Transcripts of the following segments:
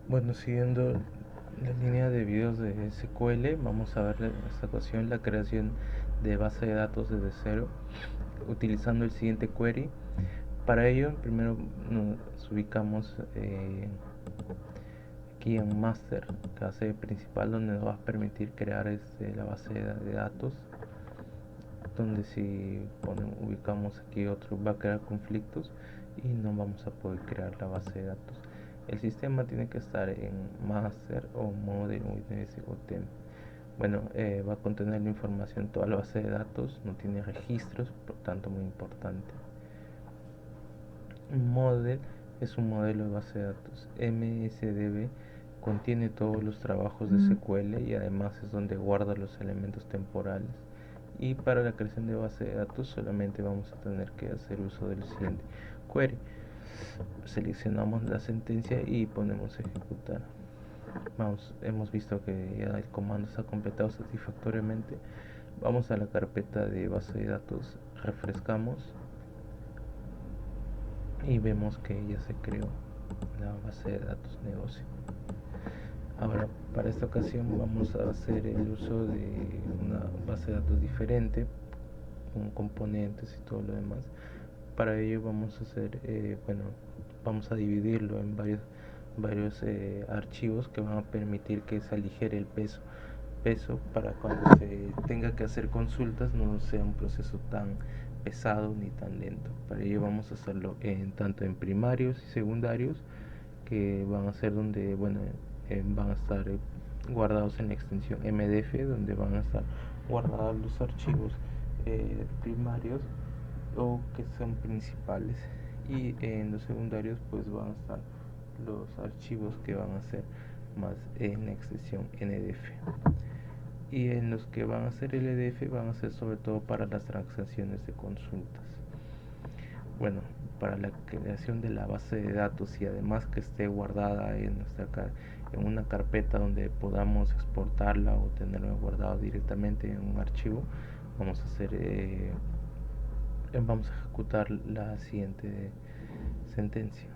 Bueno, siguiendo la línea de videos de SQL, vamos a ver en esta ocasión la creación de base de datos desde cero utilizando el siguiente query. Para ello, primero nos ubicamos aquí en master, clase principal, donde nos va a permitir crear la base de datos, donde si ubicamos aquí otro va a crear conflictos y no vamos a poder crear la base de datos. El sistema tiene que estar en master o model o temp. Bueno, va a contener la información toda la base de datos, no tiene registros, por tanto muy importante. Un model es un modelo de base de datos. MSDB contiene todos los trabajos de SQL y además es donde guarda los elementos temporales. Y para la creación de base de datos solamente vamos a tener que hacer uso del siguiente query. Seleccionamos la sentencia y ponemos ejecutar. Hemos visto que ya el comando se ha completado satisfactoriamente. Vamos a la carpeta de base de datos, refrescamos y vemos que ya se creó la base de datos negocio. Ahora, para esta ocasión vamos a hacer el uso de una base de datos diferente con componentes y todo lo demás. Para ello vamos a hacer, vamos a dividirlo en varios archivos que van a permitir que se aligere el peso para cuando se tenga que hacer consultas no sea un proceso tan pesado ni tan lento. Para ello vamos a hacerlo tanto en primarios y secundarios, que van a ser donde van a estar guardados en la extensión MDF, donde van a estar guardados los archivos primarios o que son principales, y en los secundarios pues van a estar los archivos que van a ser más en la extensión NDF, y en los que van a ser LDF van a ser sobre todo para las transacciones de consultas. Bueno, para la creación de la base de datos y además que esté guardada en una carpeta donde podamos exportarla o tenerla guardada directamente en un archivo, vamos a vamos a ejecutar la siguiente sentencia.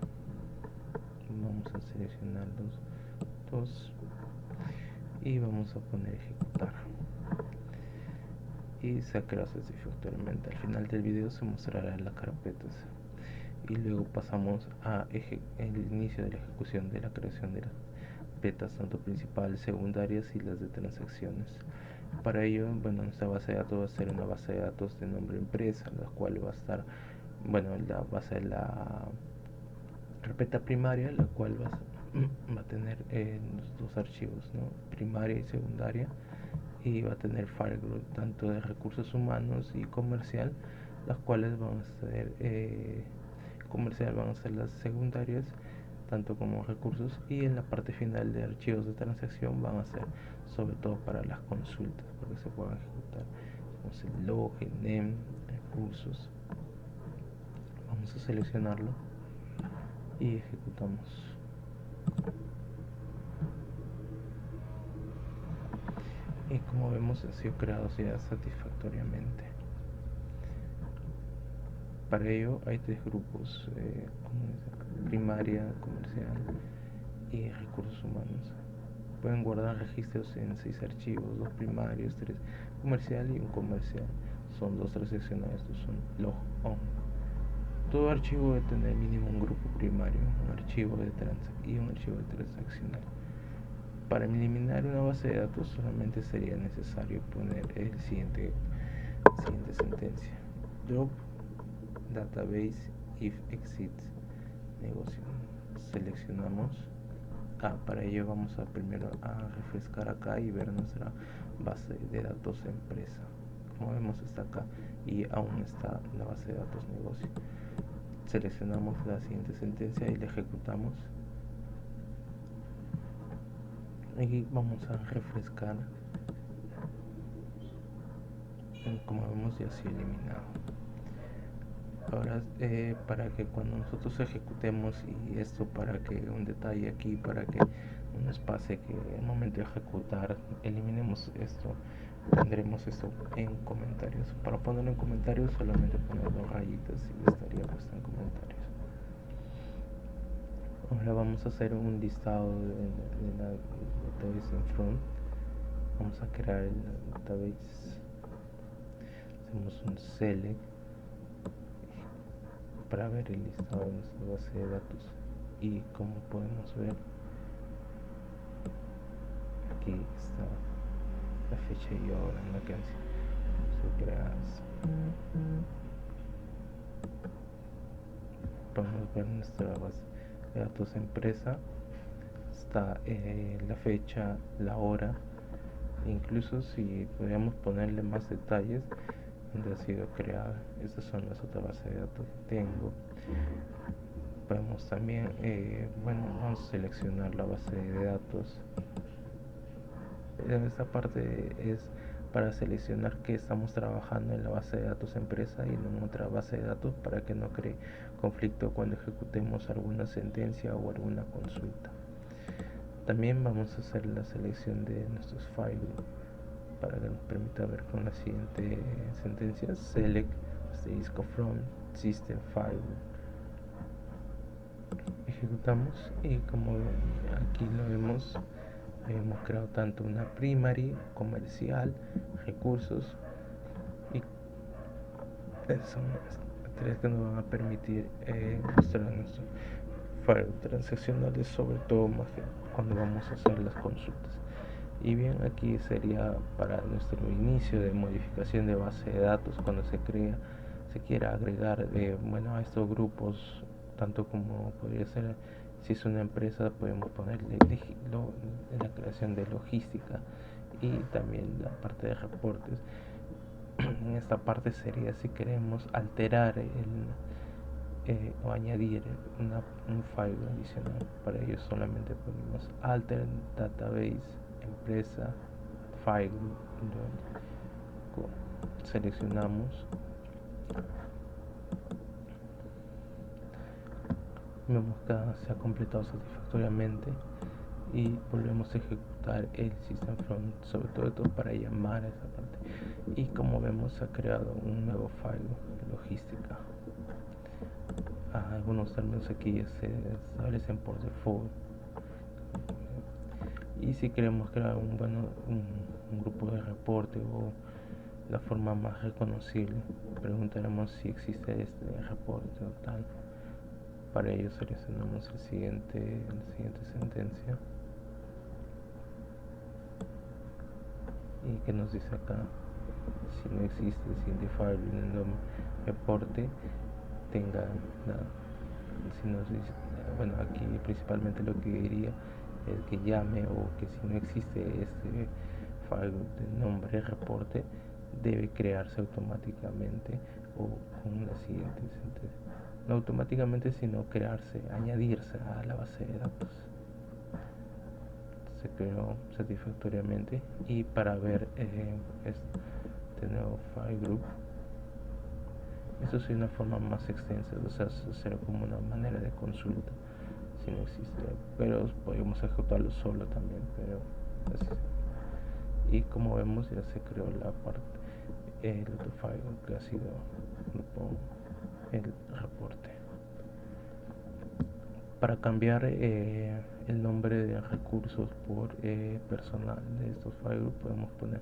Vamos a seleccionar los dos y vamos a poner ejecutar, y se ha creado satisfactoriamente. Al final del video se mostrará las carpetas y luego pasamos a el inicio de la ejecución de la creación de las carpetas, tanto principales, secundarias y las de transacciones. Para ello, nuestra base de datos va a ser una base de datos de nombre empresa, la cual va a estar, la base de la carpeta primaria, la cual va a tener los dos archivos, ¿no? Primaria y secundaria, y va a tener firewall tanto de recursos humanos y comercial, las cuales van a ser comercial van a ser las secundarias tanto como recursos, y en la parte final de archivos de transacción van a ser sobre todo para las consultas, para que se puedan ejecutar. Vamos el log, el name, recursos. Vamos a seleccionarlo y ejecutamos. Y como vemos ha sido creado ya satisfactoriamente. Para ello hay tres grupos, primaria, comercial y recursos humanos. Pueden guardar registros en 6 archivos, 2 primarios, 3 comercial y un comercial. Son 2 transaccionales, estos son log on. Todo archivo debe tener mínimo un grupo primario, un archivo y un archivo de transaccional. Para eliminar una base de datos solamente sería necesario poner el siguiente sentencia: drop database if exits negocio. Seleccionamos. Para ello vamos a primero a refrescar acá y ver nuestra base de datos empresa. Como vemos está acá y aún está la base de datos negocio. Seleccionamos la siguiente sentencia y la ejecutamos, y vamos a refrescar. Como vemos ya se ha eliminado. Ahora para que cuando nosotros ejecutemos, y esto para que un detalle aquí, para que no nos pase que al momento de ejecutar eliminemos esto, pondremos esto en comentarios. Para ponerlo en comentarios solamente poner 2 rayitas y estaría puesto en comentarios. Ahora vamos a hacer un listado de la database en front. Vamos a crear el database. Hacemos un select para ver el listado de nuestra base de datos. Y como podemos ver, aquí está la fecha y hora en la que se crea. Podemos ver nuestra base de datos empresa. Está la fecha, la hora, incluso si podríamos ponerle más detalles donde ha sido creada. Estas son las otras bases de datos que tengo. Podemos también, vamos a seleccionar la base de datos. Esta parte es para seleccionar que estamos trabajando en la base de datos empresa y no en otra base de datos, para que no cree conflicto cuando ejecutemos alguna sentencia o alguna consulta. También vamos a hacer la selección de nuestros files para que nos permita ver con la siguiente sentencia: select asterisco from system file. Ejecutamos y como aquí lo vemos, hemos creado tanto una primary, comercial, recursos, y son las tareas que nos van a permitir mostrar nuestros files transaccionales, sobre todo más que cuando vamos a hacer las consultas. Y bien, aquí sería para nuestro inicio de modificación de base de datos, cuando se quiera agregar a estos grupos, tanto como podría ser si es una empresa, podemos ponerle la creación de logística y también la parte de reportes. En esta parte sería si queremos alterar o añadir un file adicional. Para ello solamente ponemos alter database empresa file, seleccionamos, vemos que se ha completado satisfactoriamente y volvemos a ejecutar el system from, sobre todo para llamar a esa parte. Y como vemos, se ha creado un nuevo file logística. Algunos términos aquí se establecen por default, y si queremos crear un grupo de reporte o la forma más reconocible, preguntaremos si existe este reporte o tal. Para ello seleccionamos la siguiente sentencia, y que nos dice acá: si no existe, si identifiable en el reporte tenga si nos dice, aquí principalmente lo que diría es que llame, o que si no existe este file de nombre reporte, debe crearse automáticamente, o con la siguiente sentencia, no automáticamente sino crearse, añadirse a la base de datos. Se creó satisfactoriamente. Y para ver este nuevo file group, eso es una forma más extensa, o sea, será como una manera de consulta si no existe, pero podemos ejecutarlo solo también, pero así. Y como vemos, ya se creó la parte, el otro file que ha sido el reporte. Para cambiar el nombre de recursos por personal de estos files, podemos poner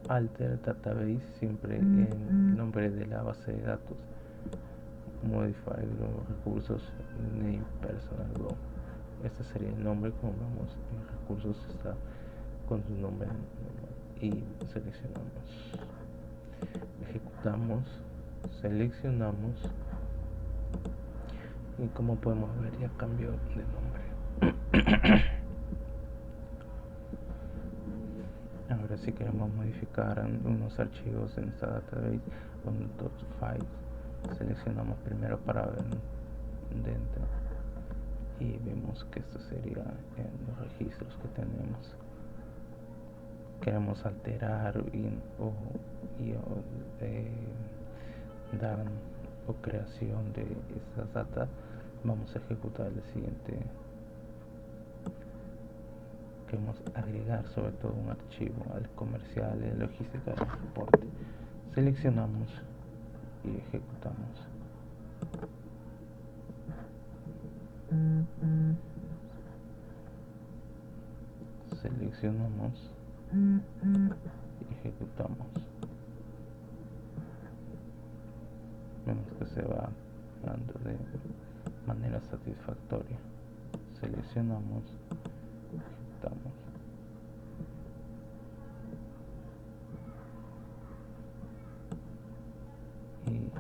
alter database, siempre en el nombre de la base de datos, modify los recursos, name personal go. Este sería el nombre. Como vemos, en recursos está con su nombre, y seleccionamos, ejecutamos, seleccionamos, y como podemos ver, ya cambió de nombre. Ahora, si queremos modificar unos archivos en esta database, .files, seleccionamos primero para ver dentro, y vemos que esto sería en los registros que tenemos. Queremos alterar dar o creación de estas datas, vamos a ejecutar el siguiente. Queremos agregar sobre todo un archivo al comercial de logística de reporte, seleccionamos y ejecutamos. seleccionamos y ejecutamos. Vemos que se va dando de manera satisfactoria. Seleccionamos, ejecutamos. Y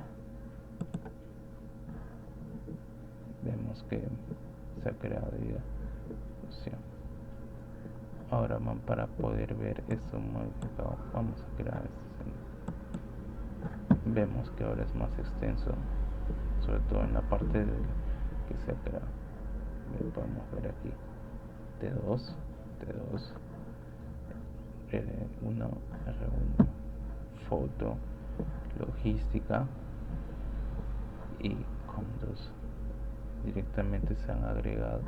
vemos que se ha creado ya opción. Ahora para poder ver esto modificado, vamos a crear este. Vemos que ahora es más extenso, sobre todo en la parte que se ha creado. Podemos ver aquí T2, R1, foto, logística y comandos. Directamente se han agregado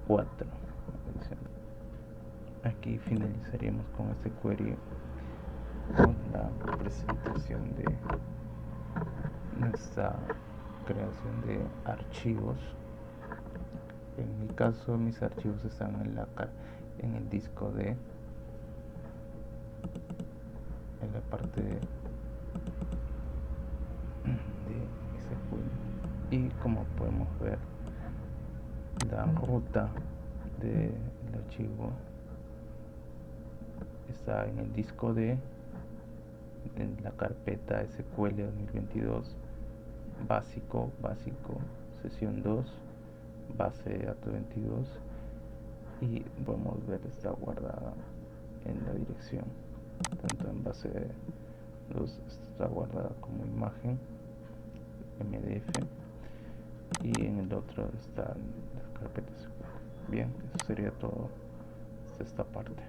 4. Aquí finalizaríamos con este query, con la presentación de nuestra creación de archivos. En mi caso, mis archivos están en el disco D, en la parte de SQL. Y como podemos ver, la ruta del archivo está en el disco D, en la carpeta SQL 2022 básico, sesión 2, base de datos 22, y podemos ver está guardada en la dirección, tanto en base de 2 está guardada como imagen MDF, y en el otro están las carpetas. Bien, eso sería todo de esta parte.